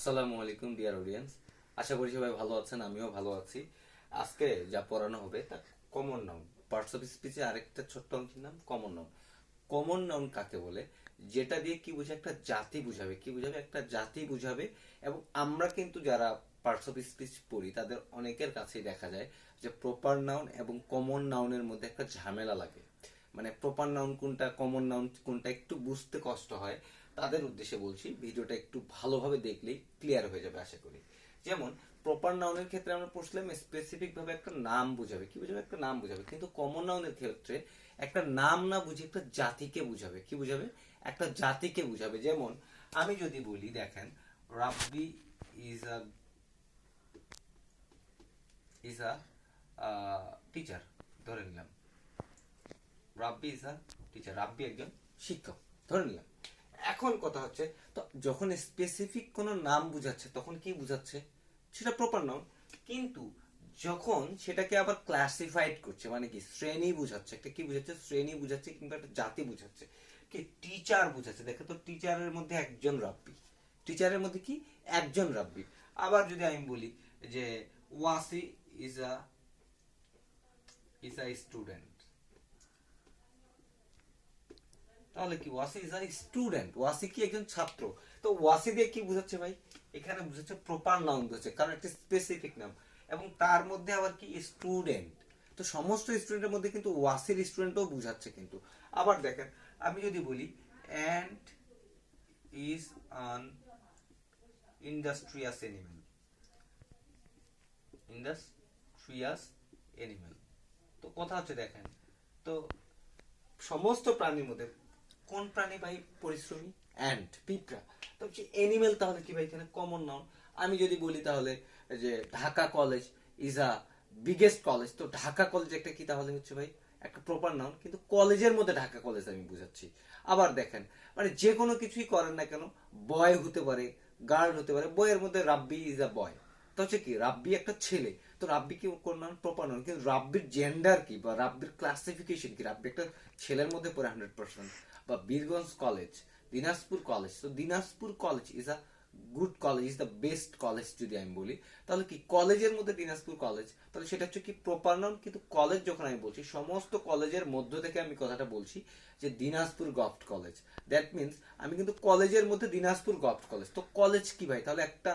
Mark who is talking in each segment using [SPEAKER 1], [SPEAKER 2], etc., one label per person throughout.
[SPEAKER 1] আসসালামু আলাইকুম dear audience. আশা করি সবাই ভালো আছেন, আমিও ভালো আছি। আজকে যা পড়ানো হবে তা কমন নাউন। পার্টস অফ স্পিচে আরেকটা ছোট্ট অংশের নাম কমন নাউন। কমন নাউন কাকে বলে? যেটা দিয়ে কি বোঝায়? একটা জাতি বুঝাবে। কি বুঝাবে? একটা জাতি বুঝাবে। এবং আমরা কিন্তু যারা পার্টস অফ স্পিচ পড়ি তাদের অনেকের কাছেই দেখা যায় যে প্রপার নাউন এবং কমন নাউনের মধ্যে একটা ঝামেলা লাগে। মানে প্রপার নাউন কোনটা, কমন নাউন কোনটা একটু বুঝতে কষ্ট হয়। তাদের উদ্দেশ্যে বলছি, ভিডিওটা একটু ভালোভাবে দেখলেই ক্লিয়ার হয়ে যাবে আশা করি। যেমন প্রপার নাউনের ক্ষেত্রে আমরা পড়ছিলাম স্পেসিফিক ভাবে একটা নাম বুঝাবে। কি বুঝাবে? একটা নাম বুঝাবে। কিন্তু কমন নাউনের ক্ষেত্রে একটা নাম না বুঝে একটা জাতিকে বুঝাবে। কি বুঝাবে? একটা জাতিকে বুঝাবে। যেমন আমি যদি বলি, দেখেন, Rabbi is a is a teacher, ধরে নিলাম। রাব্বি ইজ আ টিচার, রাব্বি একজন শিক্ষক, ধরে নিলাম। এখন কথা হচ্ছে, তো যখন স্পেসিফিক কোনো নাম বুঝাচ্ছে তখন কি বুঝাচ্ছে? সেটা প্রপার নাউন। কিন্তু যখন সেটাকে আবার ক্লাসিফাইড করছে, মানে কি শ্রেণী বুঝাচ্ছে, একটা কি বুঝাচ্ছে? শ্রেণী বুঝাচ্ছে কিংবা একটা জাতি বুঝাচ্ছে। কি টিচার বুঝাচ্ছে, দেখো তো, টিচারের মধ্যে একজন রাব্বি, টিচারের মধ্যে কি একজন রাব্বি। আবার যদি আমি বলি যে ওয়াসি ইজ আ স্টুডেন্ট, তাহলে কি Wasi is a student, Wasi কি একজন ছাত্র। তো ওয়াসি দিয়ে কি বুঝাচ্ছে ভাই? এখানে বুঝাচ্ছে প্রপার নাউন বুঝাচ্ছে, কারণ একটা স্পেসিফিক নাম এবং তার মধ্যে আবার কি স্টুডেন্ট। তো সমস্ত স্টুডেন্টের মধ্যে কিন্তু ওয়াসির স্টুডেন্টও বুঝাচ্ছে কিন্তু। আবার দেখেন, আমি যদি বলি and is an industrious animal, industrious animal. তো কথা হচ্ছে, দেখেন তো, সমস্ত প্রাণীর মধ্যে কোন প্রাণী ভাই পরিশ্রমী? অ্যান্ট, পিঁপড়া। তো হচ্ছে এনিমেল, তাহলে কি ভাই এখানে কমন নাউন। আমি যদি বলি তাহলে যে Dhaka college is a biggest college, তো ঢাকা কলেজ একটা কি তাহলে হচ্ছে ভাই একটা প্রপার নাউন, কিন্তু কলেজের মধ্যে ঢাকা কলেজ আমি বুঝাচ্ছি। আবার দেখেন, মানে যে কোনো কিছুই করেন না কেন, বয় হতে পারে, গার্ল হতে পারে, বইয়ের মধ্যে রাব্বি ইজ আ বয়, তো হচ্ছে কি রাব্বি একটা ছেলে। তো রাব্বি কি কোন নাউন? Proper noun. কিন্তু রাব্বির জেন্ডার কি বা রাব্বির ক্লাসিফিকেশন কি? রাব্বি একটা ছেলের মধ্যে পড়ে 100%। বা বীরগঞ্জ কলেজ, দিনাজপুর কলেজ, তো Dinajpur college is a good college, is the best college যদি আমি বলি, তাহলে কি কলেজের মধ্যে দিনাজপুর কলেজ, তাহলে সেটা হচ্ছে কি প্রপার নাউন। কিন্তু কলেজ যখন আমি বলছি, সমস্ত কলেজের মধ্য থেকে আমি কথাটা বলছি যে Dinajpur government college, that means আমি কিন্তু কলেজের মধ্যে দিনাজপুর গভর্নমেন্ট কলেজ। তো কলেজ কি ভাই? তাহলে একটা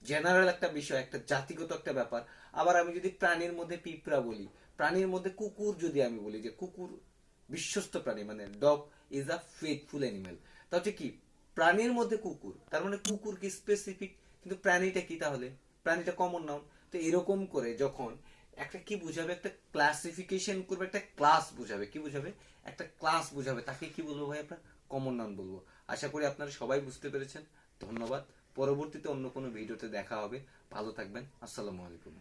[SPEAKER 1] জেনারেল একটা বিষয়, একটা জাতিগত একটা ব্যাপার। আবার আমি যদি প্রাণীর মধ্যে পিঁপড়া বলি, প্রাণীর মধ্যে কুকুর যদি আমি বলি যে কুকুর বিশ্বস্ত প্রাণী, মানে dog is a faithful animal, তা হচ্ছে কি প্রাণীর মধ্যে কুকুর, তার মানে কুকুর কি স্পেসিফিক, কিন্তু প্রাণীটা কি তাহলে? প্রাণীটা কমন নাউন। তো এরকম করে যখন একটা কি বুঝাবে, একটা ক্লাসিফিকেশন করবে, একটা ক্লাস বুঝাবে। কি বুঝাবে? একটা ক্লাস বুঝাবে, তাকে কি বলবো ভাই? আপনার কমন নাউন বলবো। আশা করি আপনারা সবাই বুঝতে পেরেছেন। ধন্যবাদ। পরবর্তীতে অন্য কোনো ভিডিওতে দেখা হবে। ভালো থাকবেন। আসসালামু আলাইকুম।